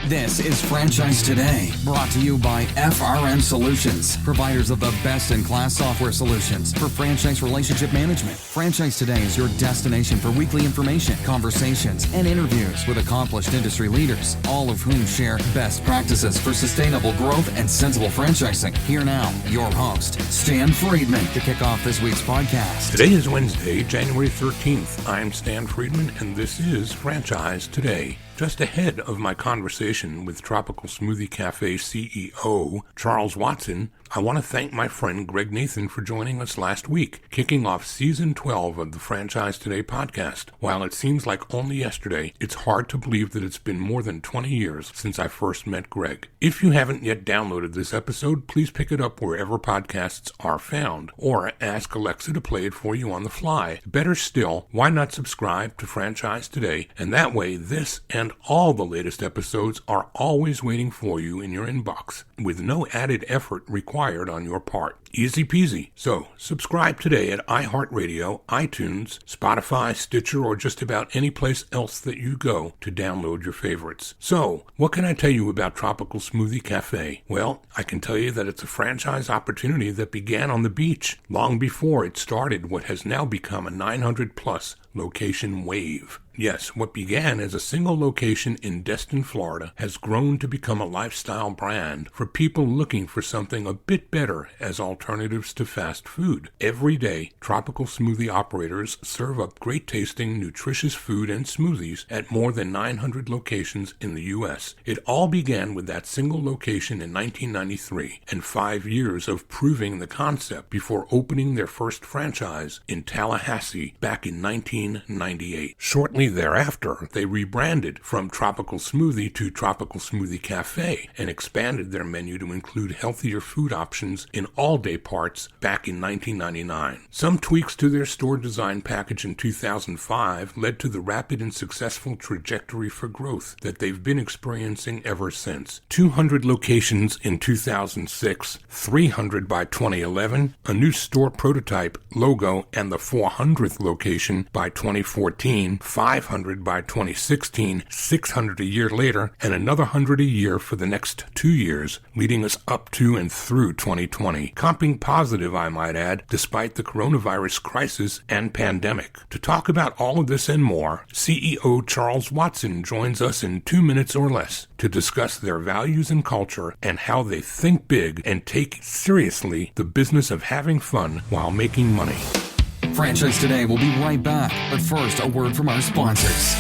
This is Franchise Today, brought to you by FRM Solutions, providers of the best-in-class software solutions for franchise relationship management. Franchise Today is your destination for weekly information, conversations, and interviews with accomplished industry leaders, all of whom share best practices for sustainable growth and sensible franchising. Here now, your host, Stan Friedman, to kick off this week's podcast. Today is Wednesday, January 13th. I'm Stan Friedman, and this is Franchise Today. Just ahead of my conversation with Tropical Smoothie Cafe CEO Charles Watson, I want to thank my friend Greg Nathan for joining us last week, kicking off Season 12 of the Franchise Today podcast. While it seems like only yesterday, it's hard to believe that it's been more than 20 years since I first met Greg. If you haven't yet downloaded this episode, please pick it up wherever podcasts are found, or ask Alexa to play it for you on the fly. Better still, why not subscribe to Franchise Today, and that way this and all the latest episodes are always waiting for you in your inbox, with no added effort required on your part. Easy peasy. So, subscribe today at iHeartRadio, iTunes, Spotify, Stitcher, or just about any place else that you go to download your favorites. So, what can I tell you about Tropical Smoothie Cafe? Well, I can tell you that it's a franchise opportunity that began on the beach long before it started what has now become a 900-plus location wave. Yes, what began as a single location in Destin, Florida, has grown to become a lifestyle brand for people looking for something a bit better as alternatives to fast food. Every day, Tropical Smoothie operators serve up great-tasting, nutritious food and smoothies at more than 900 locations in the U.S. It all began with that single location in 1993 and 5 years of proving the concept before opening their first franchise in Tallahassee back in 1998. Shortly thereafter, they rebranded from Tropical Smoothie to Tropical Smoothie Cafe and expanded their menu to include healthier food options in all day parts back in 1999. Some tweaks to their store design package in 2005 led to the rapid and successful trajectory for growth that they've been experiencing ever since. 200 locations in 2006, 300 by 2011, a new store prototype, logo, and the 400th location by 2014, 500 by 2016, 600 a year later, and another 100 a year for the next 2 years, leading us up to and through 2020. Comping positive, I might add, despite the coronavirus crisis and pandemic. To talk about all of this and more, CEO Charles Watson joins us in 2 minutes or less to discuss their values and culture and how they think big and take seriously the business of having fun while making money. Franchise Today will be right back, but first, a word from our sponsors.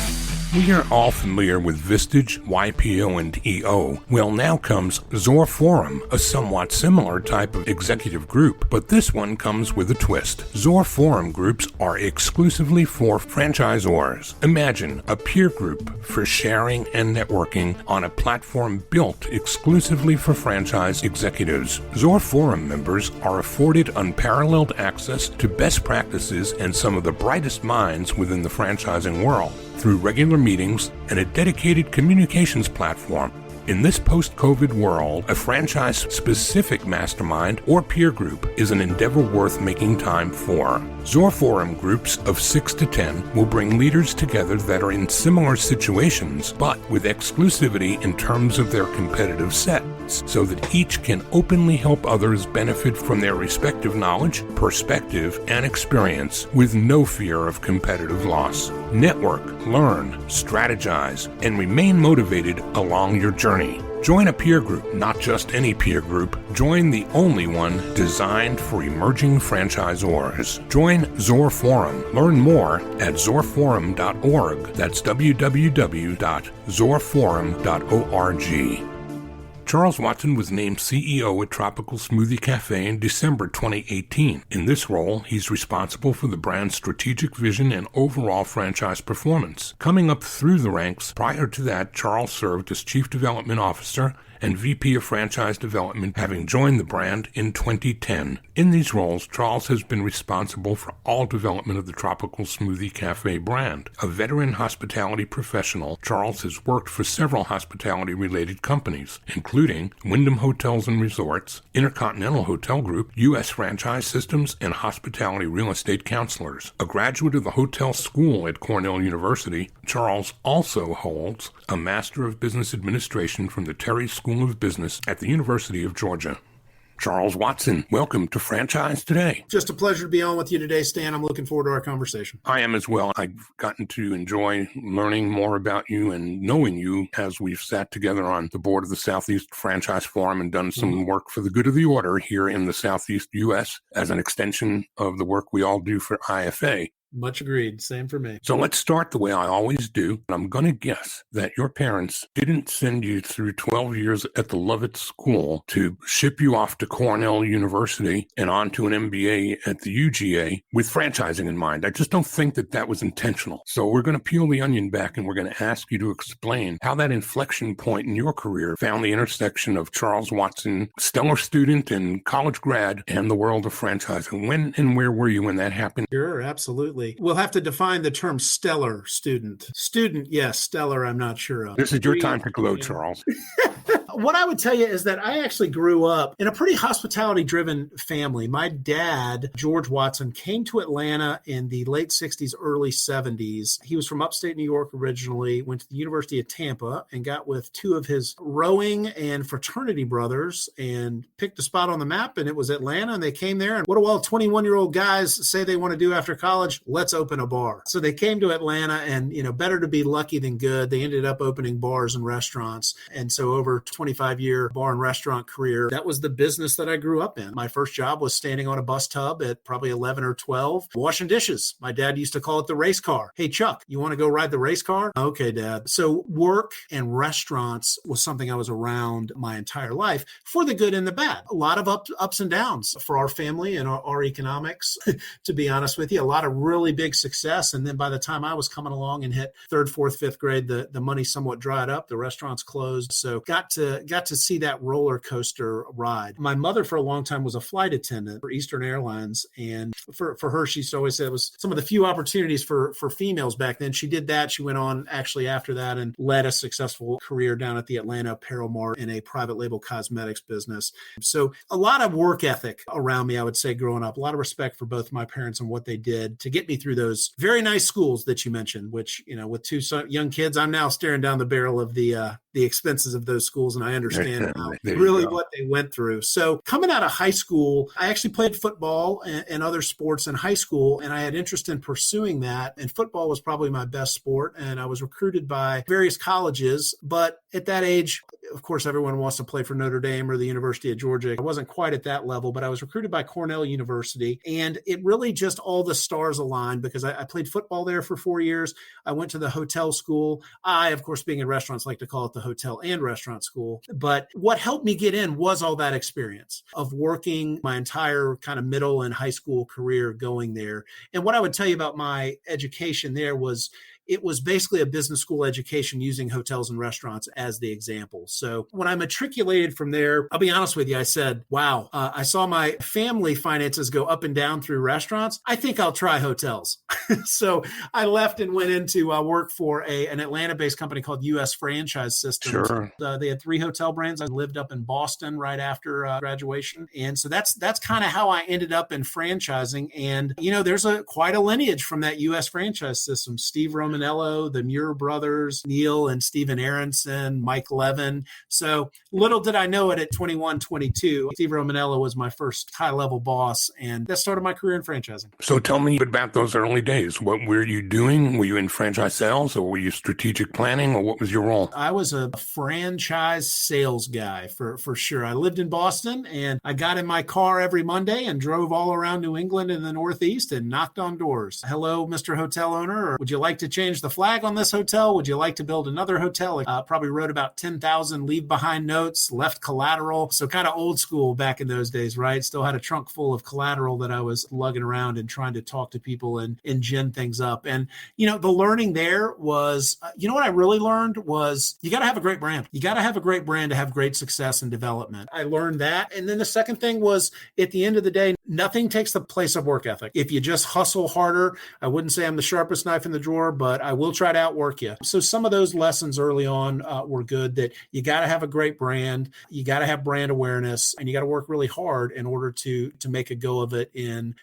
We are all familiar with Vistage, YPO, and EO. Well, now comes Zor Forum, a somewhat similar type of executive group, but this one comes with a twist. Zor Forum groups are exclusively for franchisors. Imagine a peer group for sharing and networking on a platform built exclusively for franchise executives. Zor Forum members are afforded unparalleled access to best practices and some of the brightest minds within the franchising world through regular meetings and a dedicated communications platform. In this post-COVID world, a franchise-specific mastermind or peer group is an endeavor worth making time for. Zor Forum groups of 6 to 10 will bring leaders together that are in similar situations, but with exclusivity in terms of their competitive sets, so that each can openly help others benefit from their respective knowledge, perspective, and experience with no fear of competitive loss. Network, learn, strategize, and remain motivated along your journey. Join a peer group, not just any peer group. Join the only one designed for emerging franchisors. Join Zor Forum. Learn more at zorforum.org. That's www.zorforum.org. Charles Watson was named CEO at Tropical Smoothie Cafe in December 2018. In this role, he's responsible for the brand's strategic vision and overall franchise performance. Coming up through the ranks, prior to that, Charles served as Chief Development Officer and VP of Franchise Development, having joined the brand in 2010. In these roles, Charles has been responsible for all development of the Tropical Smoothie Cafe brand. A veteran hospitality professional, Charles has worked for several hospitality-related companies, including Wyndham Hotels and Resorts, Intercontinental Hotel Group, U.S. Franchise Systems, and Hospitality Real Estate Counselors. A graduate of the hotel school at Cornell University, Charles also holds a Master of Business Administration from the Terry School of Business at the University of Georgia. Charles Watson, welcome to Franchise Today. Just a pleasure to be on with you today, Stan. I'm looking forward to our conversation. I am as well. I've gotten to enjoy learning more about you and knowing you as we've sat together on the board of the Southeast Franchise Forum and done some work for the good of the order here in the Southeast U.S. as an extension of the work we all do for IFA. Much agreed. Same for me. So let's start the way I always do. I'm going to guess that your parents didn't send you through 12 years at the Lovett School to ship you off to Cornell University and on to an MBA at the UGA with franchising in mind. I just don't think that that was intentional. So we're going to peel the onion back and we're going to ask you to explain how that inflection point in your career found the intersection of Charles Watson, stellar student and college grad, and the world of franchising. When and where were you when that happened? Sure, absolutely. We'll have to define the term stellar student. Student, yes. Stellar, I'm not sure of. This is your time to glow, Charles. What I would tell you is that I actually grew up in a pretty hospitality-driven family. My dad, George Watson, came to Atlanta in the late 60s, early 70s. He was from upstate New York originally, went to the University of Tampa and got with two of his rowing and fraternity brothers and picked a spot on the map, and it was Atlanta, and they came there. And what do all 21-year-old guys say they want to do after college? Let's open a bar. So they came to Atlanta, and, better to be lucky than good. They ended up opening bars and restaurants. And so over 25-year bar and restaurant career, that was the business that I grew up in. My first job was standing on a bus tub at probably 11 or 12, washing dishes. My dad used to call it the race car. Hey, Chuck, you want to go ride the race car? Okay, Dad. So work and restaurants was something I was around my entire life for the good and the bad. A lot of ups and downs for our family and our economics, to be honest with you. A lot of really big success. And then by the time I was coming along and hit third, fourth, fifth grade, the money somewhat dried up. The restaurants closed. So got to see that roller coaster ride. My mother for a long time was a flight attendant for Eastern Airlines. And for her, she used to always say it was some of the few opportunities for females back then. She did that. She went on actually after that and led a successful career down at the Atlanta Apparel Mart in a private label cosmetics business. So a lot of work ethic around me, I would say, growing up, a lot of respect for both my parents and what they did to get me through those very nice schools that you mentioned, which, with two young kids, I'm now staring down the barrel of the expenses of those schools, and I understand really what they went through. So coming out of high school, I actually played football and other sports in high school, and I had interest in pursuing that. And football was probably my best sport, and I was recruited by various colleges. But at that age, of course, everyone wants to play for Notre Dame or the University of Georgia. I wasn't quite at that level, but I was recruited by Cornell University, and it really just all the stars aligned because I played football there for 4 years. I went to the hotel school. I, of course, being in restaurants, like to call it the hotel and restaurant school. But what helped me get in was all that experience of working my entire kind of middle and high school career going there. And what I would tell you about my education there was it was basically a business school education using hotels and restaurants as the example. So when I matriculated from there, I'll be honest with you, I said, wow, I saw my family finances go up and down through restaurants. I think I'll try hotels. So I left and went into work for an Atlanta-based company called U.S. Franchise Systems. Sure. They had 3 hotel brands. I lived up in Boston right after graduation. And so that's kind of how I ended up in franchising. And, there's quite a lineage from that U.S. franchise system. Steve Romanello, the Muir brothers, Neil and Steven Aronson, Mike Levin. So little did I know it at 21, 22. Steve Romanello was my first high-level boss, and that started my career in franchising. So tell me about those early days. What were you doing? Were you in franchise sales, or were you strategic planning, or what was your role? I was a franchise sales guy for sure. I lived in Boston, and I got in my car every Monday and drove all around New England and the Northeast and knocked on doors. Hello, Mr. Hotel Owner, or would you like to change change the flag on this hotel? Would you like to build another hotel? Probably wrote about 10,000 leave behind notes, left collateral. So kind of old school back in those days, right? Still had a trunk full of collateral that I was lugging around and trying to talk to people and gin things up. And, the learning there was, what I really learned was you got to have a great brand. You got to have a great brand to have great success and development. I learned that. And then the second thing was, at the end of the day, nothing takes the place of work ethic. If you just hustle harder, I wouldn't say I'm the sharpest knife in the drawer, but I will try to outwork you. So some of those lessons early on were good, that you got to have a great brand, you got to have brand awareness, and you got to work really hard in order to make a go of it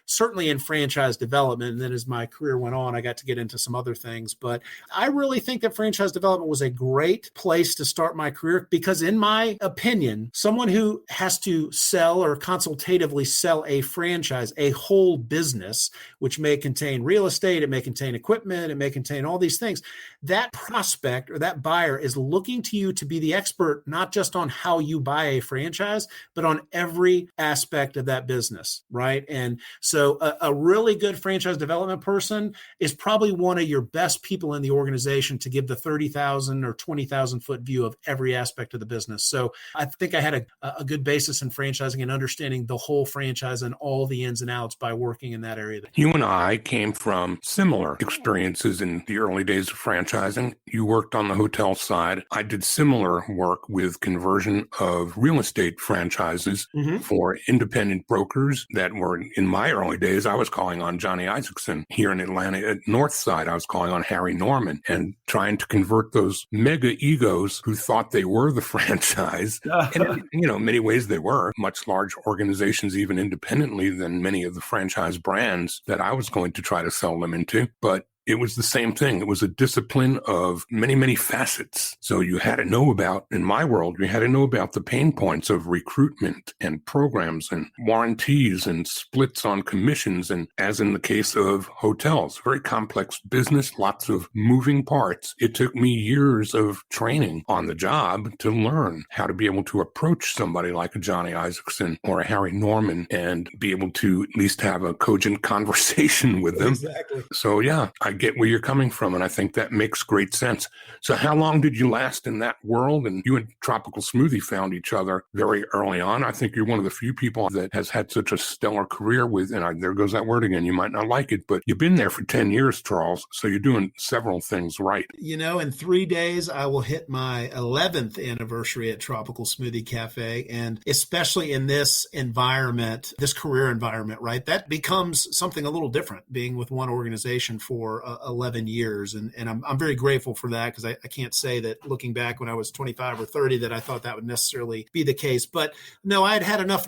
certainly in franchise development. And then as my career went on, I got to get into some other things. But I really think that franchise development was a great place to start my career because, in my opinion, someone who has to sell or consultatively sell a franchise, a whole business, which may contain real estate, it may contain equipment, it may contain all these things, that prospect or that buyer is looking to you to be the expert, not just on how you buy a franchise, but on every aspect of that business, right? And so a really good franchise development person is probably one of your best people in the organization to give the 30,000 or 20,000 foot view of every aspect of the business. So I think I had a good basis in franchising and understanding the whole franchise and all the ins and outs by working in that area. You and I came from similar experiences in the early days of franchising. You worked on the hotel side. I did similar work with conversion of real estate franchises for independent brokers that were, in my early days, I was calling on Johnny Isaacson. Here in Atlanta at Northside, I was calling on Harry Norman and trying to convert those mega egos who thought they were the franchise. And, in many ways they were much larger organizations, even independently, than many of the franchise brands that I was going to try to sell them into. But it was the same thing. It was a discipline of many, many facets. So you had to know about, in my world, you had to know about the pain points of recruitment and programs and warranties and splits on commissions. And as in the case of hotels, very complex business, lots of moving parts. It took me years of training on the job to learn how to be able to approach somebody like a Johnny Isaacson or a Harry Norman and be able to at least have a cogent conversation with them. Exactly. So yeah, I get where you're coming from, and I think that makes great sense. So how long did you last in that world? And you and Tropical Smoothie found each other very early on. I think you're one of the few people that has had such a stellar career with, and there goes that word again, you might not like it, but you've been there for 10 years, Charles, so you're doing several things right. In 3 days, I will hit my 11th anniversary at Tropical Smoothie Cafe, and especially in this environment, this career environment, right? That becomes something a little different, being with one organization for 11 years. And I'm very grateful for that, because I can't say that looking back when I was 25 or 30 that I thought that would necessarily be the case. But no, I had enough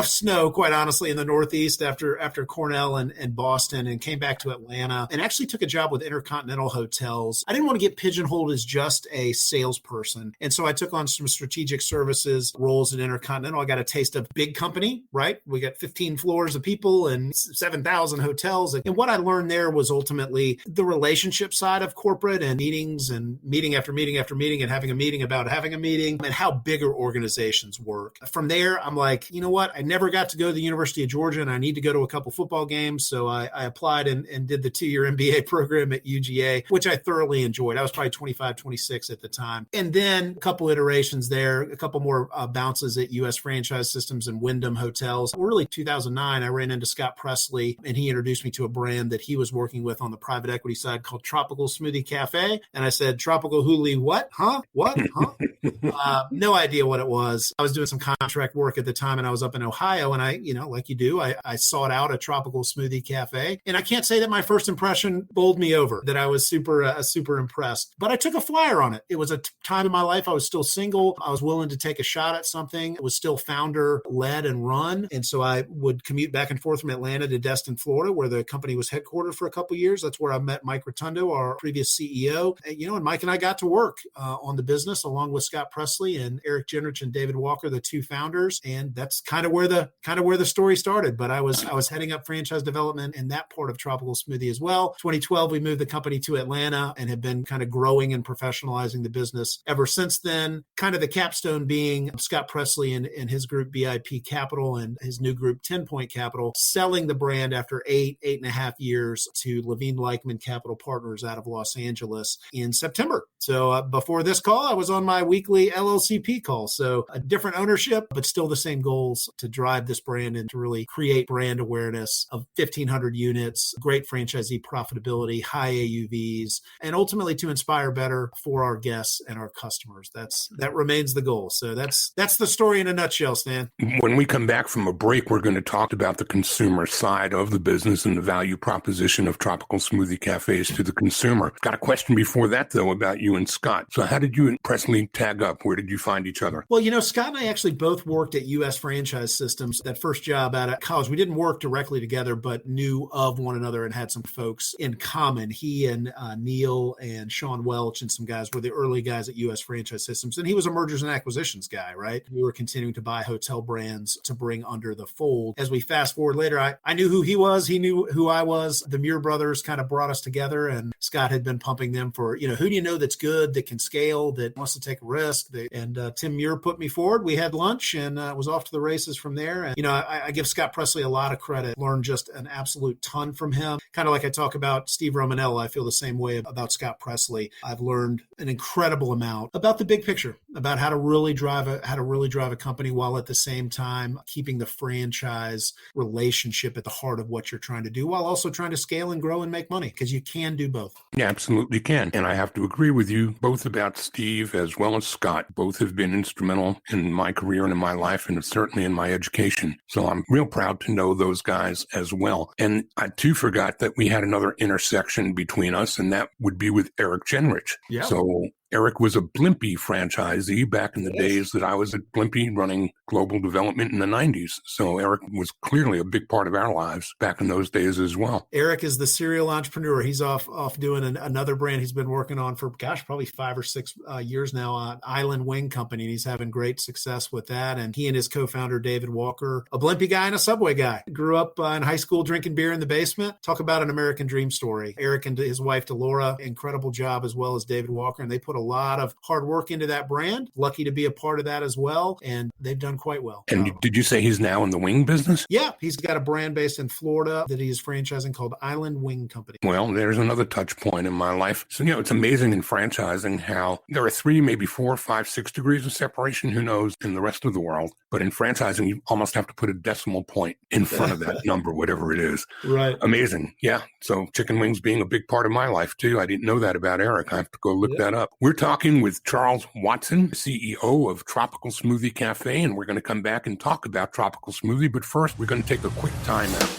snow, quite honestly, in the Northeast after Cornell and Boston, and came back to Atlanta and actually took a job with Intercontinental Hotels. I didn't want to get pigeonholed as just a salesperson. And so I took on some strategic services roles at Intercontinental. I got a taste of big company, right? We got 15 floors of people and 7,000 hotels. And what I learned there was ultimately the relationship side of corporate and meetings and meeting after meeting after meeting and having a meeting about having a meeting and how bigger organizations work. From there, I'm like, you know what? I never got to go to the University of Georgia, and I need to go to a couple football games. So I applied and did the 2-year MBA program at UGA, which I thoroughly enjoyed. I was probably 25, 26 at the time. And then a couple iterations there, a couple more bounces at US Franchise Systems and Wyndham Hotels. Well, really 2009, I ran into Scott Presley, and he introduced me to a brand that he was working with on the private equity side called Tropical Smoothie Cafe. And I said, Tropical Huli, what? Huh? What? Huh? No idea what it was. I was doing some contract work at the time, and I was up in Ohio, and I, like you do, I sought out a Tropical Smoothie Cafe. And I can't say that my first impression bowled me over, that I was super impressed, but I took a flyer on it. It was a time in my life I was still single. I was willing to take a shot at something. It was still founder led and run. And so I would commute back and forth from Atlanta to Destin, Florida, where the company was headquartered for a couple of years. That's where I met Mike Rotundo, our previous CEO. And Mike and I got to work on the business along with Scott Presley and Eric Jenrich and David Walker, the two founders. And that's kind of where the story started. But I was heading up franchise development in that part of Tropical Smoothie as well. 2012, we moved the company to Atlanta and have been kind of growing and professionalizing the business ever since then. Kind of the capstone being Scott Presley and his group BIP Capital and his new group 10 Point Capital, selling the brand after 8.5 years to Levine Weichman Capital Partners out of Los Angeles in September. So before this call, I was on my weekly LLCP call. So a different ownership, but still the same goals to drive this brand and to really create brand awareness of 1,500 units, great franchisee profitability, high AUVs, and ultimately to inspire better for our guests and our customers. That remains the goal. So that's the story in a nutshell, Stan. When we come back from a break, we're going to talk about the consumer side of the business and the value proposition of Tropical Smoothie Cafes to the consumer. Got a question before that, though, about you and Scott. So how did you and Presley tag up? Where did you find each other? Well, Scott and I actually both worked at U.S. Franchise Systems. That first job out of college, we didn't work directly together, but knew of one another and had some folks in common. He and Neil and Sean Welch and some guys were the early guys at U.S. Franchise Systems. And he was a mergers and acquisitions guy, right? We were continuing to buy hotel brands to bring under the fold. As we fast forward later, I knew who he was. He knew who I was. The Muir brothers kind of brought us together, and Scott had been pumping them for, who do you know that's good, that can scale, that wants to take a risk? And Tim Muir put me forward. We had lunch and was off to the races from there. And, I give Scott Presley a lot of credit. Learned just an absolute ton from him. Kind of like I talk about Steve Romanella, I feel the same way about Scott Presley. I've learned an incredible amount about the big picture, about how to really drive a company while at the same time keeping the franchise relationship at the heart of what you're trying to do, while also trying to scale and grow and make money, because you can do both. Yeah, absolutely can. And I have to agree with you both about Steve as well as Scott. Both have been instrumental in my career and in my life, and certainly in my education. So I'm real proud to know those guys as well. And I too forgot that we had another intersection between us, and that would be with Eric Jenrich. Yeah. So Eric was a Blimpie franchisee back in the days that I was at Blimpie running global development in the 90s. So Eric was clearly a big part of our lives back in those days as well. Eric is the serial entrepreneur. He's off doing another brand he's been working on for, probably 5 or 6 years now, Island Wing Company. And he's having great success with that. And he and his co-founder, David Walker, a Blimpie guy and a Subway guy, grew up in high school drinking beer in the basement. Talk about an American dream story. Eric and his wife, Delora, incredible job, as well as David Walker. And they put a lot of hard work into that brand. Lucky to be a part of that as well. And they've done quite well. And did you say he's now in the wing business? Yeah, he's got a brand based in Florida that he's franchising called Island Wing Company. Well, there's another touch point in my life. So, it's amazing in franchising how there are 3, maybe 4, 5, 6 degrees of separation, who knows, in the rest of the world. But in franchising, you almost have to put a decimal point in front of that number, whatever it is. Right. Amazing. Yeah. So chicken wings being a big part of my life, too. I didn't know that about Eric. I have to go look that up. We're talking with Charles Watson, CEO of Tropical Smoothie Cafe, and we're going to come back and talk about Tropical Smoothie. But first, we're going to take a quick time out.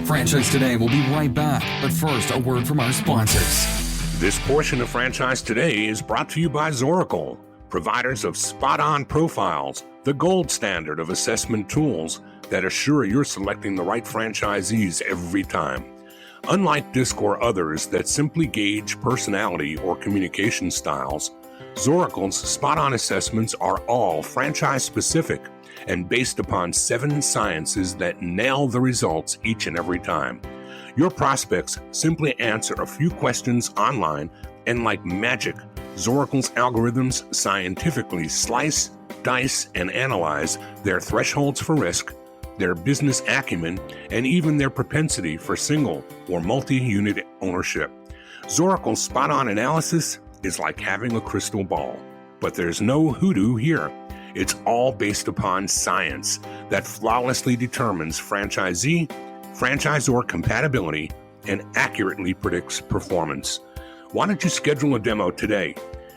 Franchise Today will be right back. But first, a word from our sponsors. This portion of Franchise Today is brought to you by Zoracle, providers of spot-on profiles, the gold standard of assessment tools that assure you're selecting the right franchisees every time. Unlike DISC or others that simply gauge personality or communication styles, Zoracle's spot-on assessments are all franchise-specific and based upon 7 sciences that nail the results each and every time. Your prospects simply answer a few questions online, and like magic, Zoracle's algorithms scientifically slice, dice, and analyze their thresholds for risk, their business acumen, and even their propensity for single or multi-unit ownership. Zoracle's spot-on analysis is like having a crystal ball, but there's no hoodoo here. It's all based upon science that flawlessly determines franchisee, franchisor compatibility, and accurately predicts performance. Why don't you schedule a demo today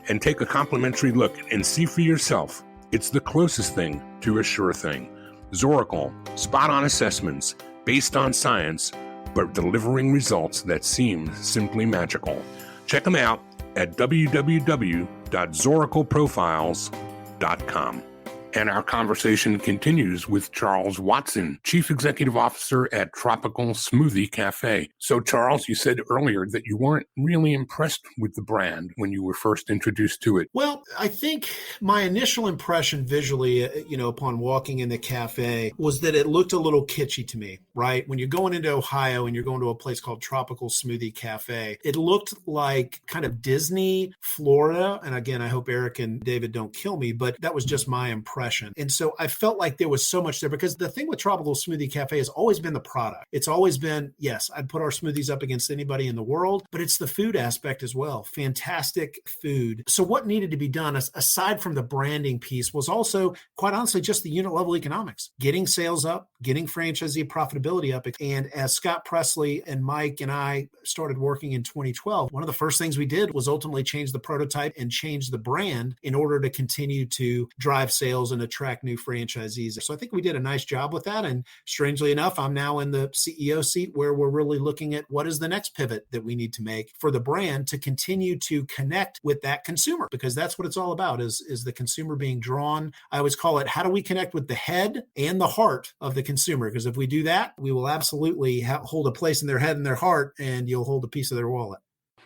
and take a complimentary look and see for yourself? It's the closest thing to a sure thing. Zoracle, spot-on assessments based on science, but delivering results that seem simply magical. Check them out at www.zoracleprofiles.com. And our conversation continues with Charles Watson, Chief Executive Officer at Tropical Smoothie Cafe. So, Charles, you said earlier that you weren't really impressed with the brand when you were first introduced to it. Well, I think my initial impression visually, upon walking in the cafe was that it looked a little kitschy to me, right? When you're going into Ohio and you're going to a place called Tropical Smoothie Cafe, it looked like kind of Disney, Florida. And again, I hope Eric and David don't kill me, but that was just my impression. expression. And so I felt like there was so much there, because the thing with Tropical Smoothie Cafe has always been the product. It's always been, yes, I'd put our smoothies up against anybody in the world, but it's the food aspect as well. Fantastic food. So what needed to be done, aside from the branding piece, was also, quite honestly, just the unit level economics, getting sales up, getting franchisee profitability up. And as Scott Presley and Mike and I started working in 2012, one of the first things we did was ultimately change the prototype and change the brand in order to continue to drive sales and attract new franchisees. So I think we did a nice job with that. And strangely enough, I'm now in the CEO seat where we're really looking at what is the next pivot that we need to make for the brand to continue to connect with that consumer, because that's what it's all about, is the consumer being drawn. I always call it, how do we connect with the head and the heart of the consumer? Because if we do that, we will absolutely hold a place in their head and their heart, and you'll hold a piece of their wallet.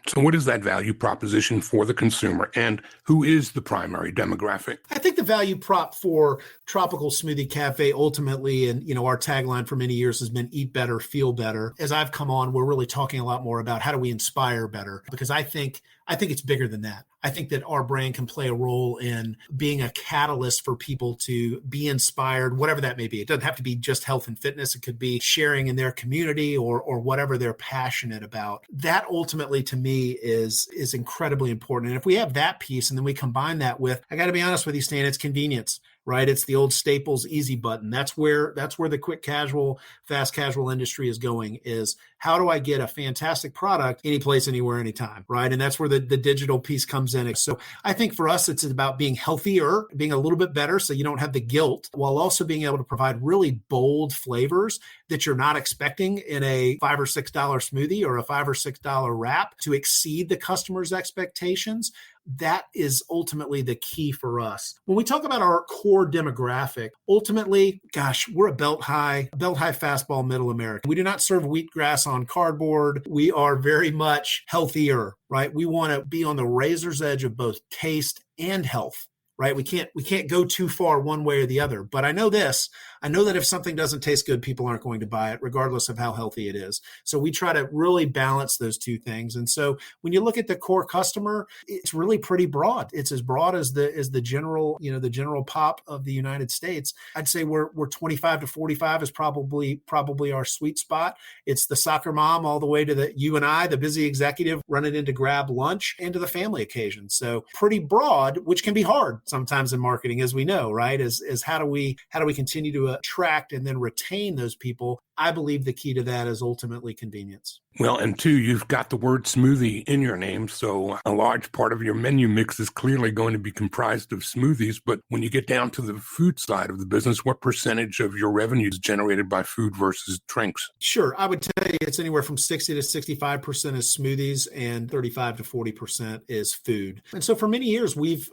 So what is that value proposition for the consumer, and who is the primary demographic? I think the value prop for Tropical Smoothie Cafe ultimately, and our tagline for many years has been eat better, feel better. As I've come on, we're really talking a lot more about how do we inspire better, because I think it's bigger than that. I think that our brand can play a role in being a catalyst for people to be inspired, whatever that may be. It doesn't have to be just health and fitness. It could be sharing in their community or whatever they're passionate about. That ultimately, to me, is incredibly important. And if we have that piece and then we combine that with, I got to be honest with you, Stan, it's convenience. Right? It's the old Staples easy button. That's where the quick casual, fast casual industry is going, is how do I get a fantastic product any place, anywhere, anytime, right? And that's where the digital piece comes in. So I think for us, it's about being healthier, being a little bit better so you don't have the guilt, while also being able to provide really bold flavors that you're not expecting in a $5 or $6 smoothie or a $5 or $6 wrap to exceed the customer's expectations. That is ultimately the key for us. When we talk about our core demographic, ultimately, gosh, we're a belt high fastball middle America. We do not serve wheatgrass on cardboard. We are very much healthier, right? We want to be on the razor's edge of both taste and health. Right? We can't go too far one way or the other. But I know this. I know that if something doesn't taste good, people aren't going to buy it, regardless of how healthy it is. So we try to really balance those two things. And so when you look at the core customer, it's really pretty broad. It's as broad as the general, the general pop of the United States. I'd say we're 25 to 45 is probably our sweet spot. It's the soccer mom all the way to you and I, the busy executive running in to grab lunch, and to the family occasion. So pretty broad, which can be hard sometimes in marketing, as we know, right? Is how do we continue to attract and then retain those people? I believe the key to that is ultimately convenience. Well, and two, you've got the word smoothie in your name, so a large part of your menu mix is clearly going to be comprised of smoothies. But when you get down to the food side of the business, what percentage of your revenue is generated by food versus drinks? Sure. I would tell you it's anywhere from 60 to 65% is smoothies and 35 to 40% is food. And so for many years, we've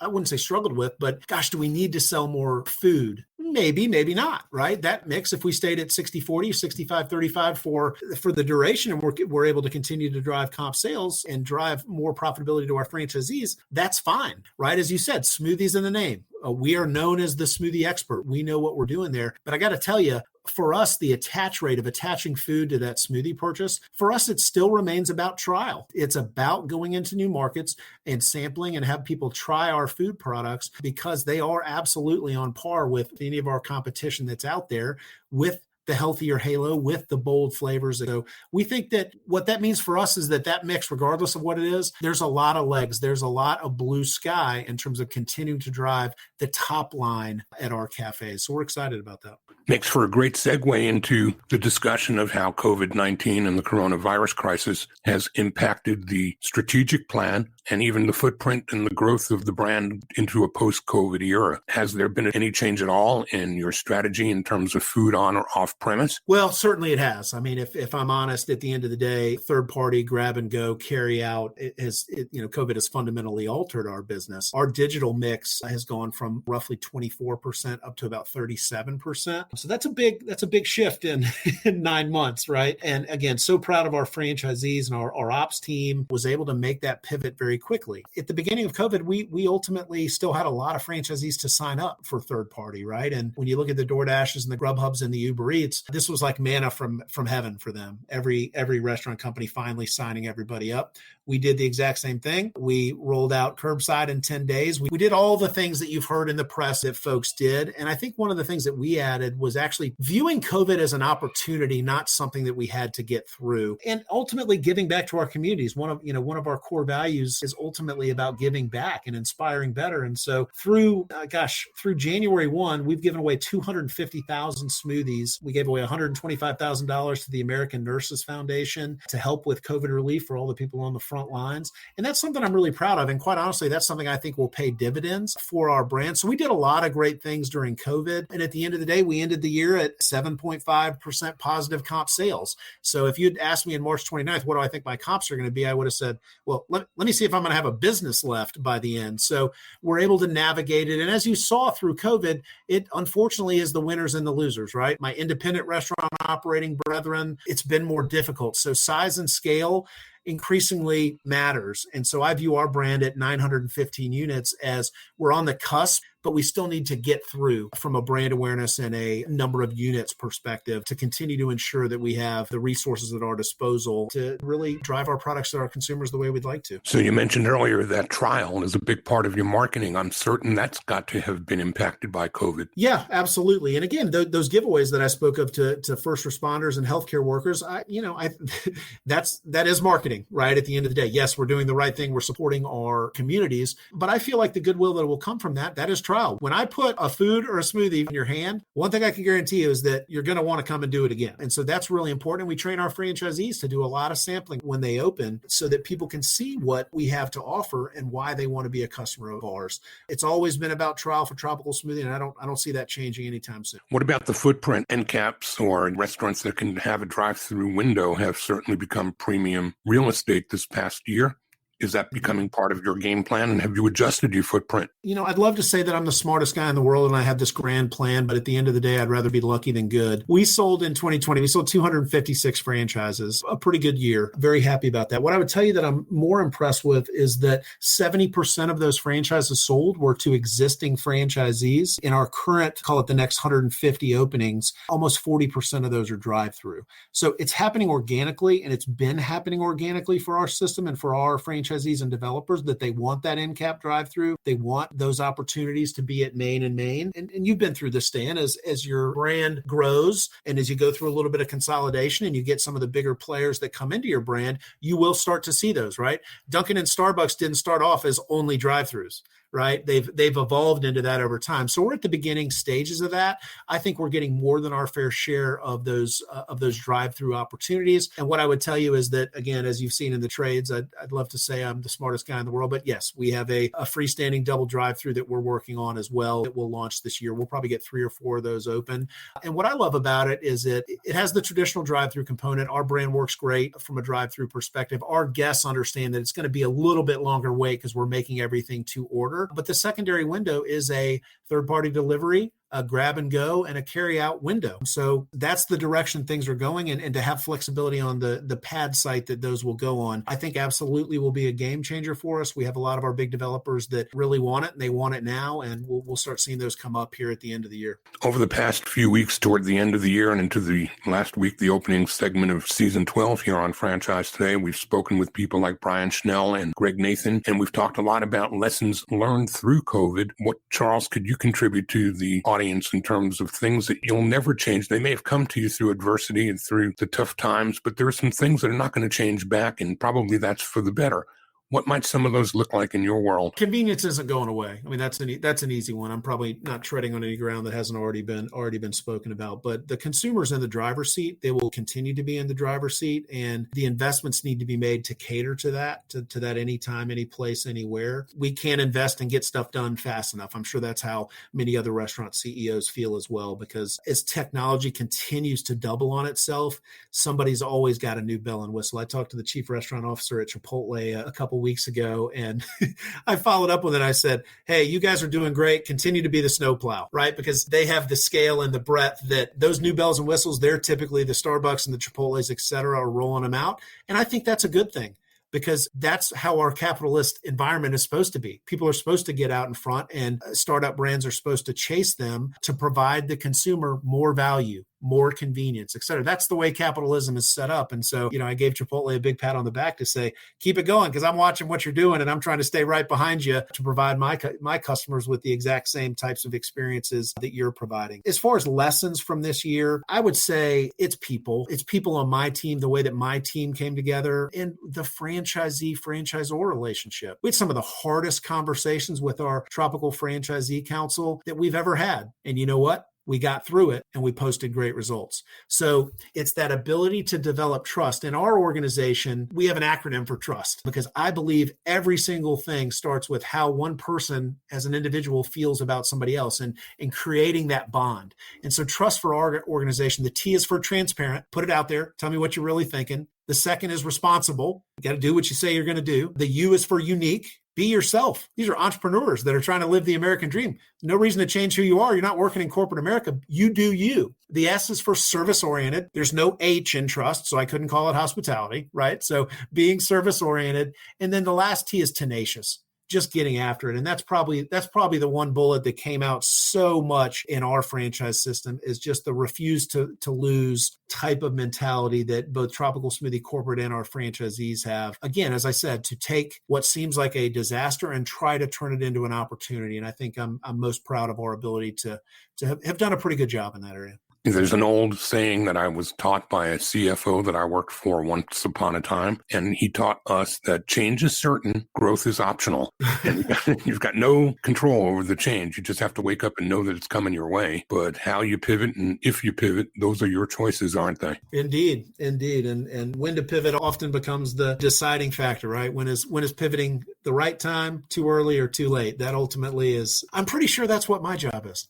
I wouldn't say struggled with, but gosh, do we need to sell more food? Maybe, maybe not, right? That mix, if we stayed at 60-40, 65-35 for the duration, and we're able to continue to drive comp sales and drive more profitability to our franchisees, that's fine, right? As you said, smoothies in the name. We are known as the smoothie expert. We know what we're doing there. But I got to tell you, for us, the attach rate of attaching food to that smoothie purchase, for us, it still remains about trial. It's about going into new markets and sampling and have people try our food products, because they are absolutely on par with any of our competition that's out there, with the healthier halo, with the bold flavors. So we think that what that means for us is that mix, regardless of what it is, there's a lot of legs. There's a lot of blue sky in terms of continuing to drive the top line at our cafes. So we're excited about that. Makes for a great segue into the discussion of how COVID-19 and the coronavirus crisis has impacted the strategic plan and even the footprint and the growth of the brand into a post-COVID era. Has there been any change at all in your strategy in terms of food on or off premise? Well, certainly it has. I mean, if I'm honest, at the end of the day, third party, grab and go, carry out, COVID has fundamentally altered our business. Our digital mix has gone from roughly 24% up to about 37%. So that's a big shift in 9 months, right? And again, so proud of our franchisees, and our ops team was able to make that pivot very very quickly. At the beginning of COVID, we ultimately still had a lot of franchisees to sign up for third party, right? And when you look at the DoorDashes and the Grubhubs and the Uber Eats, this was like manna from heaven for them. Every restaurant company finally signing everybody up. We did the exact same thing. We rolled out curbside in 10 days. We did all the things that you've heard in the press that folks did. And I think one of the things that we added was actually viewing COVID as an opportunity, not something that we had to get through, and ultimately giving back to our communities. One of our core values is ultimately about giving back and inspiring better. And so through January 1, we've given away 250,000 smoothies. We gave away $125,000 to the American Nurses Foundation to help with COVID relief for all the people on the front lines. And that's something I'm really proud of. And quite honestly, that's something I think will pay dividends for our brand. So we did a lot of great things during COVID. And at the end of the day, we ended the year at 7.5% positive comp sales. So if you'd asked me in March 29th, what do I think my comps are going to be? I would have said, well, let me see if I'm going to have a business left by the end. So we're able to navigate it. And as you saw through COVID, it unfortunately is the winners and the losers, right? My independent restaurant operating brethren, it's been more difficult. So size and scale increasingly matters. And so I view our brand at 915 units as we're on the cusp, but we still need to get through from a brand awareness and a number of units perspective to continue to ensure that we have the resources at our disposal to really drive our products to our consumers the way we'd like to. So you mentioned earlier that trial is a big part of your marketing. I'm certain that's got to have been impacted by COVID. Yeah, absolutely. And again, those giveaways that I spoke of to first responders and healthcare workers, that is marketing, right? At the end of the day, yes, we're doing the right thing. We're supporting our communities, but I feel like the goodwill that will come from that is trial. When I put a food or a smoothie in your hand, one thing I can guarantee you is that you're going to want to come and do it again. And so that's really important. We train our franchisees to do a lot of sampling when they open so that people can see what we have to offer and why they want to be a customer of ours. It's always been about trial for Tropical Smoothie, and I don't see that changing anytime soon. What about the footprint? End caps or restaurants that can have a drive-through window have certainly become premium real estate this past year. Is that becoming part of your game plan, and have you adjusted your footprint? I'd love to say that I'm the smartest guy in the world and I have this grand plan, but at the end of the day, I'd rather be lucky than good. In 2020, we sold 256 franchises, a pretty good year. Very happy about that. What I would tell you that I'm more impressed with is that 70% of those franchises sold were to existing franchisees. In our current, call it the next 150 openings, almost 40% of those are drive-through. So it's happening organically, and it's been happening organically for our system and for our franchisees and developers, that they want that end cap drive-through. They want those opportunities to be at Main and Main. And you've been through this, Stan, as your brand grows and as you go through a little bit of consolidation and you get some of the bigger players that come into your brand, you will start to see those, right? Dunkin' and Starbucks didn't start off as only drive-throughs, right? They've evolved into that over time. So we're at the beginning stages of that. I think we're getting more than our fair share of those drive-through opportunities. And what I would tell you is that, again, as you've seen in the trades, I'd love to say I'm the smartest guy in the world, but yes, we have a freestanding double drive-through that we're working on as well that will launch this year. We'll probably get 3 or 4 of those open. And what I love about it is it has the traditional drive-through component. Our brand works great from a drive-through perspective. Our guests understand that it's going to be a little bit longer wait because we're making everything to order. But the secondary window is a third-party delivery, a grab and go, and a carry out window. So that's the direction things are going, and to have flexibility on the pad site that those will go on, I think absolutely will be a game changer for us. We have a lot of our big developers that really want it, and they want it now, and we'll start seeing those come up here at the end of the year. Over the past few weeks toward the end of the year and into the last week, the opening segment of season 12 here on Franchise Today, we've spoken with people like Brian Schnell and Greg Nathan, and we've talked a lot about lessons learned through COVID. What, Charles, could you contribute to the audience in terms of things that you'll never change? They may have come to you through adversity and through the tough times, but there are some things that are not going to change back, and probably that's for the better. What might some of those look like in your world? Convenience isn't going away. I mean, that's an easy one. I'm probably not treading on any ground that hasn't already been spoken about. But the consumer's in the driver's seat. They will continue to be in the driver's seat, and the investments need to be made to cater to that, to that anytime, any place, anywhere. We can't invest and get stuff done fast enough. I'm sure that's how many other restaurant CEOs feel as well, because as technology continues to double on itself, somebody's always got a new bell and whistle. I talked to the chief restaurant officer at Chipotle a couple weeks ago, and I followed up with it. I said, hey, you guys are doing great. Continue to be the snowplow, right? Because they have the scale and the breadth that those new bells and whistles, they're typically the Starbucks and the Chipotles, et cetera, are rolling them out. And I think that's a good thing. because that's how our capitalist environment is supposed to be. People are supposed to get out in front, and startup brands are supposed to chase them to provide the consumer more value, more convenience, et cetera. That's the way capitalism is set up. And so, I gave Chipotle a big pat on the back to say, keep it going, because I'm watching what you're doing and I'm trying to stay right behind you to provide my customers with the exact same types of experiences that you're providing. As far as lessons from this year, I would say it's people. It's people on my team, the way that my team came together, and the franchisee-franchisor relationship. We had some of the hardest conversations with our Tropical Franchisee Council that we've ever had. And you know what? We got through it and we posted great results. So it's that ability to develop trust. In our organization, we have an acronym for trust, because I believe every single thing starts with how one person as an individual feels about somebody else, and creating that bond. And so trust for our organization, the T is for transparent. Put it out there. Tell me what you're really thinking. The second is responsible. You got to do what you say you're going to do. The U is for unique. Be yourself. These are entrepreneurs that are trying to live the American dream. No reason to change who you are. You're not working in corporate America. You do you. The S is for service-oriented. There's no H in trust, so I couldn't call it hospitality, right? So being service-oriented. And then the last T is tenacious. Just getting after it. And that's probably the one bullet that came out so much in our franchise system, is just the refuse to lose type of mentality that both Tropical Smoothie Corporate and our franchisees have. Again, as I said, to take what seems like a disaster and try to turn it into an opportunity. And I think I'm most proud of our ability to have done a pretty good job in that area. There's an old saying that I was taught by a CFO that I worked for once upon a time, and he taught us that change is certain, growth is optional. And you've got no control over the change. You just have to wake up and know that it's coming your way. But how you pivot and if you pivot, those are your choices, aren't they? Indeed. And when to pivot often becomes the deciding factor, right? When is pivoting the right time, too early or too late? That ultimately is, I'm pretty sure that's what my job is.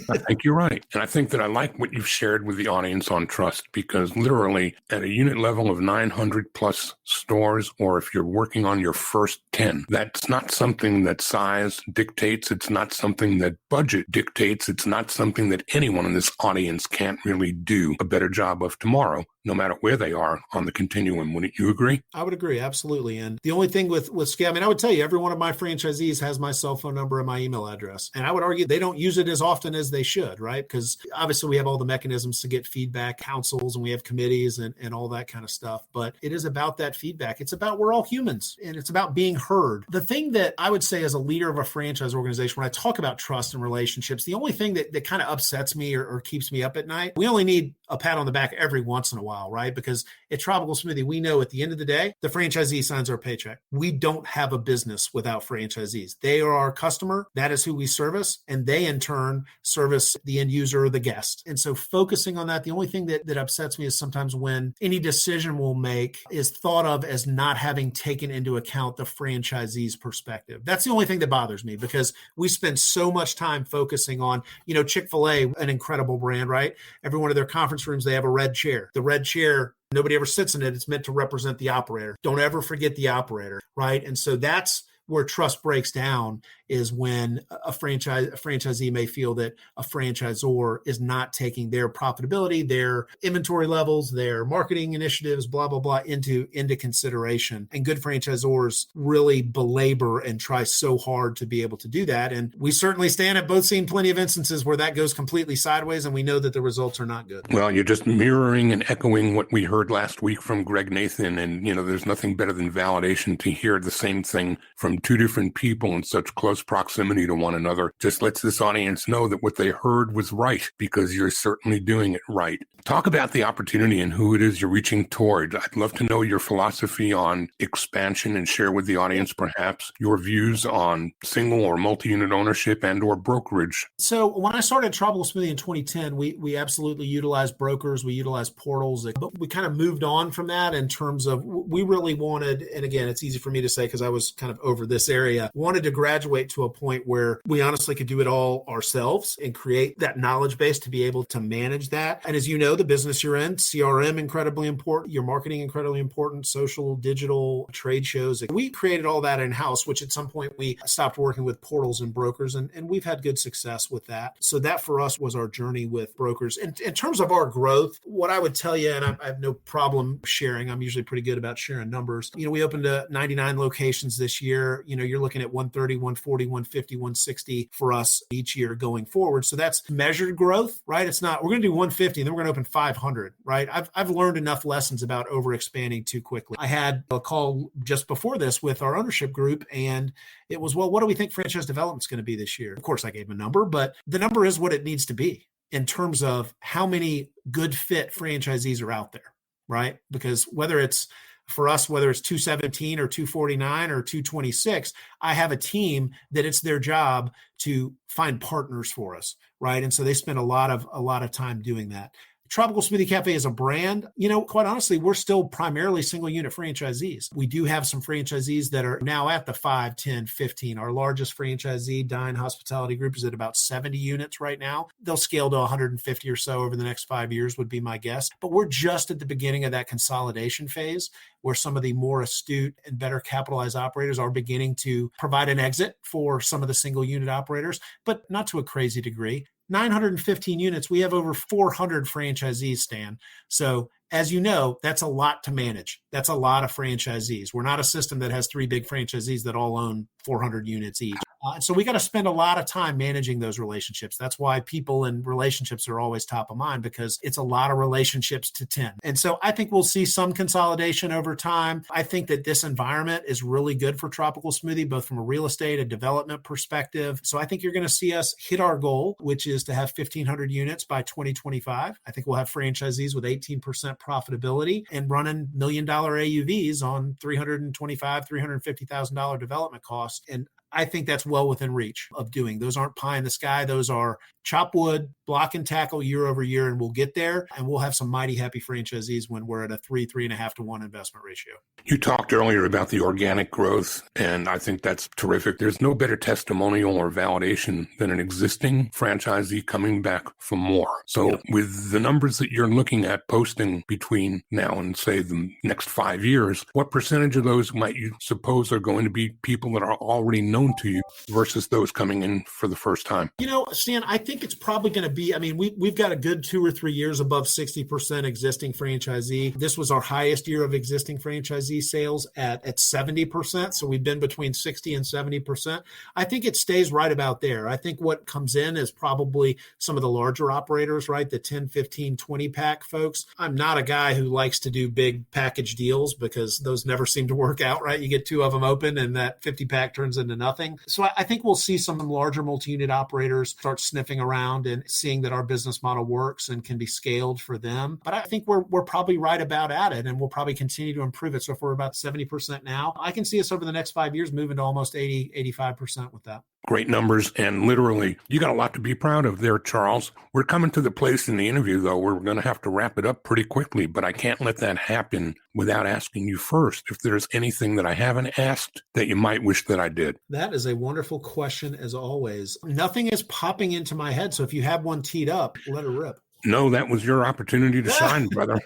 I think you're right. And I think that I like what you've shared with the audience on trust, because literally at a unit level of 900 plus stores, or if you're working on your first 10, that's not something that size dictates. It's not something that budget dictates. It's not something that anyone in this audience can't really do a better job of tomorrow, no matter where they are on the continuum. Wouldn't you agree? I would agree. Absolutely. And the only thing with scale, I would tell you, every one of my franchisees has my cell phone number and my email address. And I would argue they don't use it as often as they should, right? Because obviously we have all the mechanisms to get feedback, councils, and we have committees and all that kind of stuff. But it is about that feedback. It's about, we're all humans, and it's about being heard. The thing that I would say as a leader of a franchise organization, when I talk about trust and relationships, the only thing that kind of upsets me or keeps me up at night, we only need a pat on the back every once in a while, right? Because at Tropical Smoothie, we know at the end of the day, the franchisee signs our paycheck. We don't have a business without franchisees. They are our customer. That is who we service. And they in turn service the end user or the guest. And so focusing on that, the only thing that upsets me is sometimes when any decision we'll make is thought of as not having taken into account the franchisee's perspective. That's the only thing that bothers me, because we spend so much time focusing on, Chick-fil-A, an incredible brand, right? Every one of their conference rooms, they have a red chair. The red chair, nobody ever sits in it. It's meant to represent the operator. Don't ever forget the operator, right? And so that's where trust breaks down, is when a franchisee may feel that a franchisor is not taking their profitability, their inventory levels, their marketing initiatives, blah, blah, blah, into consideration. And good franchisors really belabor and try so hard to be able to do that. And we certainly stand at both seen plenty of instances where that goes completely sideways, and we know that the results are not good. Well, you're just mirroring and echoing what we heard last week from Greg Nathan. And, there's nothing better than validation to hear the same thing from two different people in such close proximity to one another. Just lets this audience know that what they heard was right, because you're certainly doing it right. Talk about the opportunity and who it is you're reaching toward. I'd love to know your philosophy on expansion, and share with the audience perhaps your views on single or multi-unit ownership and or brokerage. So when I started Tropical Smoothie in 2010, we absolutely utilized brokers. We utilized portals, but we kind of moved on from that in terms of, we really wanted, and again, it's easy for me to say because I was kind of over this area, wanted to graduate to a point where we honestly could do it all ourselves and create that knowledge base to be able to manage that. And as you know, the business you're in, CRM incredibly important, your marketing incredibly important, social, digital, trade shows. We created all that in-house, which at some point we stopped working with portals and brokers, and we've had good success with that. So that for us was our journey with brokers. In terms of our growth, what I would tell you, and I have no problem sharing, I'm usually pretty good about sharing numbers. We opened 99 locations this year. You're looking at 130, 140, 150, 160 for us each year going forward. So that's measured growth, right? It's not, we're going to do 150 and then we're going to open 500, right? I've learned enough lessons about over expanding too quickly. I had a call just before this with our ownership group, and it was, well, what do we think franchise development is going to be this year? Of course, I gave them a number, but the number is what it needs to be in terms of how many good fit franchisees are out there, right? Because whether it's 217 or 249 or 226, I have a team that it's their job to find partners for us, right? And so they spend a lot of time doing that. Tropical Smoothie Cafe is a brand. Quite honestly, we're still primarily single unit franchisees. We do have some franchisees that are now at the 5, 10, 15. Our largest franchisee, Dine Hospitality Group, is at about 70 units right now. They'll scale to 150 or so over the next 5 years would be my guess. But we're just at the beginning of that consolidation phase where some of the more astute and better capitalized operators are beginning to provide an exit for some of the single unit operators, but not to a crazy degree. 915 units, we have over 400 franchisees, Stan. So as you know, that's a lot to manage. That's a lot of franchisees. We're not a system that has 3 big franchisees that all own 400 units each. So we got to spend a lot of time managing those relationships. That's why people and relationships are always top of mind, because it's a lot of relationships to tend. And so I think we'll see some consolidation over time. I think that this environment is really good for Tropical Smoothie, both from a real estate and development perspective. So I think you're going to see us hit our goal, which is to have 1,500 units by 2025. I think we'll have franchisees with 18% profitability and running $1 million AUVs on $325,000, $350,000 development costs. And I think that's well within reach of doing. Those aren't pie in the sky. Those are chop wood, block and tackle year over year, and we'll get there. And we'll have some mighty happy franchisees when we're at a 3.5 to 1 investment ratio. You talked earlier about the organic growth, and I think that's terrific. There's no better testimonial or validation than an existing franchisee coming back for more. So with the numbers that you're looking at posting between now and, say, the next 5 years, what percentage of those might you suppose are going to be people that are already known to you versus those coming in for the first time? Stan, I think it's probably going to be, we've got a good 2 or 3 years above 60% existing franchisee. This was our highest year of existing franchisee sales at 70%. So we've been between 60 and 70%. I think it stays right about there. I think what comes in is probably some of the larger operators, right? The 10, 15, 20 pack folks. I'm not a guy who likes to do big package deals because those never seem to work out, right? You get 2 of them open and that 50 pack turns into nothing. So I think we'll see some larger multi-unit operators start sniffing around and seeing that our business model works and can be scaled for them. But I think we're probably right about at it, and we'll probably continue to improve it. So if we're about 70% now, I can see us over the next 5 years moving to almost 80, 85% with that. Great numbers, and literally, you got a lot to be proud of there, Charles. We're coming to the place in the interview, though, where we're going to have to wrap it up pretty quickly, but I can't let that happen without asking you first if there's anything that I haven't asked that you might wish that I did. That is a wonderful question, as always. Nothing is popping into my head, so if you have one teed up, let it rip. No, that was your opportunity to shine, brother.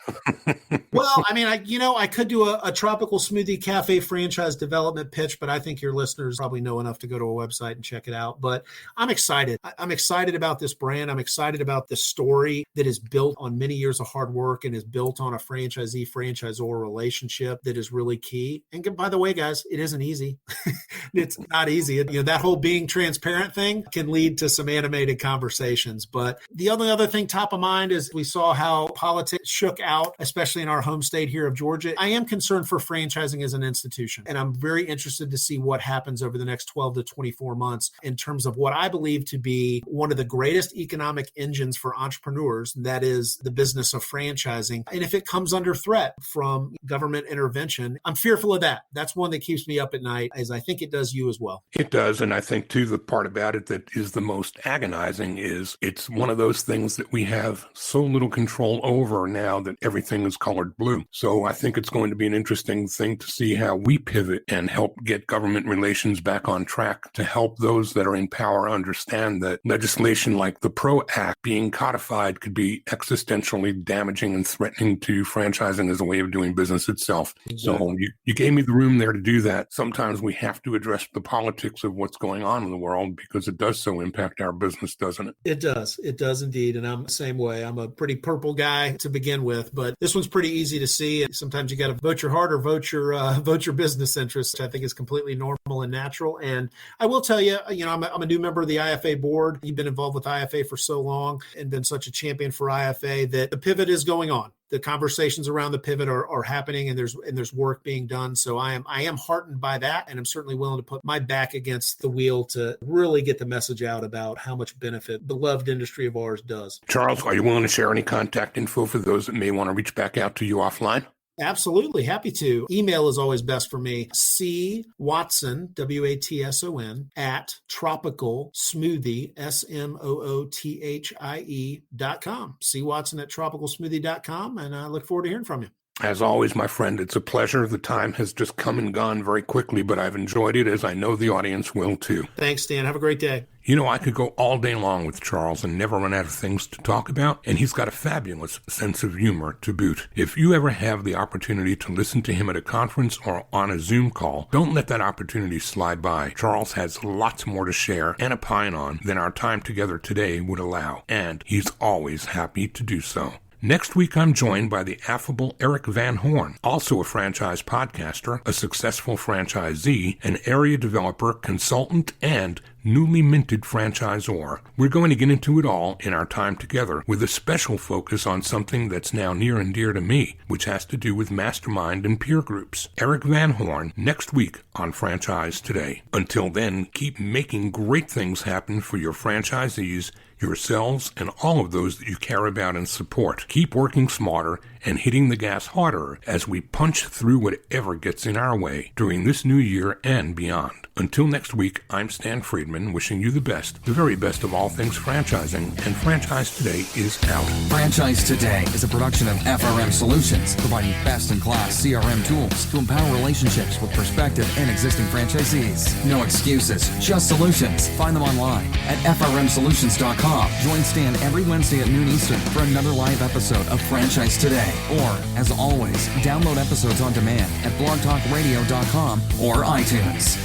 Well, I could do a Tropical Smoothie Cafe franchise development pitch, but I think your listeners probably know enough to go to a website and check it out. But I'm excited. I'm excited about this brand. I'm excited about the story that is built on many years of hard work and is built on a franchisee-franchisor relationship that is really key. And by the way, guys, it isn't easy. It's not easy. That whole being transparent thing can lead to some animated conversations. But the only other thing top of mind is we saw how politics shook out, especially in our home state here of Georgia. I am concerned for franchising as an institution, and I'm very interested to see what happens over the next 12 to 24 months in terms of what I believe to be one of the greatest economic engines for entrepreneurs, that is the business of franchising. And if it comes under threat from government intervention, I'm fearful of that. That's one that keeps me up at night, as I think it does you as well. It does, and I think, too, the part about it that is the most agonizing is it's one of those things that we have have so little control over now that everything is colored blue. So I think it's going to be an interesting thing to see how we pivot and help get government relations back on track to help those that are in power understand that legislation like the PRO Act being codified could be existentially damaging and threatening to franchising as a way of doing business itself. Exactly. So you gave me the room there to do that. Sometimes we have to address the politics of what's going on in the world because it does so impact our business, doesn't it? It does. It does indeed. And I'm the same way. I'm a pretty purple guy to begin with, but this one's pretty easy to see. And sometimes you got to vote your heart or vote your business interests, which I think is completely normal and natural. And I will tell you, I'm a new member of the IFA board. You've been involved with IFA for so long and been such a champion for IFA that the pivot is going on. The conversations around the pivot are happening, and there's work being done. So I am heartened by that, and I'm certainly willing to put my back against the wheel to really get the message out about how much benefit the beloved industry of ours does. Charles, are you willing to share any contact info for those that may want to reach back out to you offline? Absolutely. Happy to. Email is always best for me. C. Watson, Watson, at Tropical Smoothie, SMOOTHIE.com. C. Watson at tropicalsmoothie.com. And I look forward to hearing from you. As always, my friend, it's a pleasure. The time has just come and gone very quickly, but I've enjoyed it, as I know the audience will too. Thanks, Dan. Have a great day. I could go all day long with Charles and never run out of things to talk about, and he's got a fabulous sense of humor to boot. If you ever have the opportunity to listen to him at a conference or on a Zoom call, don't let that opportunity slide by. Charles has lots more to share and opine on than our time together today would allow, and he's always happy to do so. Next week, I'm joined by the affable Eric Van Horn, also a franchise podcaster, a successful franchisee, an area developer, consultant, and newly minted franchisor. We're going to get into it all in our time together with a special focus on something that's now near and dear to me, which has to do with mastermind and peer groups. Eric Van Horn, next week on Franchise Today. Until then, keep making great things happen for your franchisees, yourselves, and all of those that you care about and support. Keep working smarter and hitting the gas harder as we punch through whatever gets in our way during this new year and beyond. Until next week, I'm Stan Friedman, wishing you the best, the very best of all things franchising, and Franchise Today is out. Franchise Today is a production of FRM Solutions, providing best-in-class CRM tools to empower relationships with prospective and existing franchisees. No excuses, just solutions. Find them online at frmsolutions.com. Join Stan every Wednesday at noon Eastern for another live episode of Franchise Today. Or, as always, download episodes on demand at blogtalkradio.com or iTunes.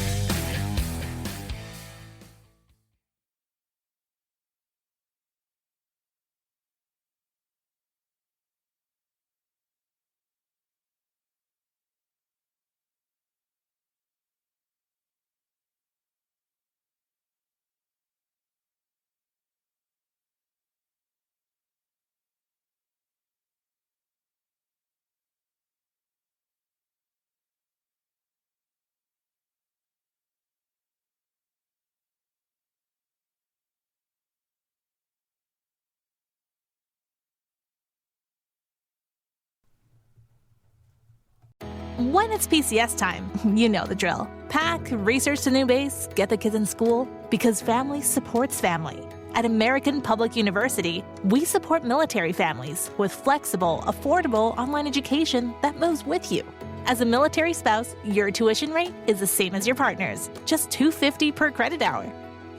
When it's PCS time, you know the drill. Pack, research the new base, get the kids in school, because family supports family. At American Public University, we support military families with flexible, affordable online education that moves with you. As a military spouse, your tuition rate is the same as your partner's, just $250 per credit hour.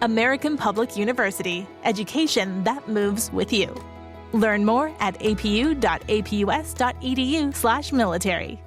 American Public University, education that moves with you. Learn more at apu.apus.edu/military.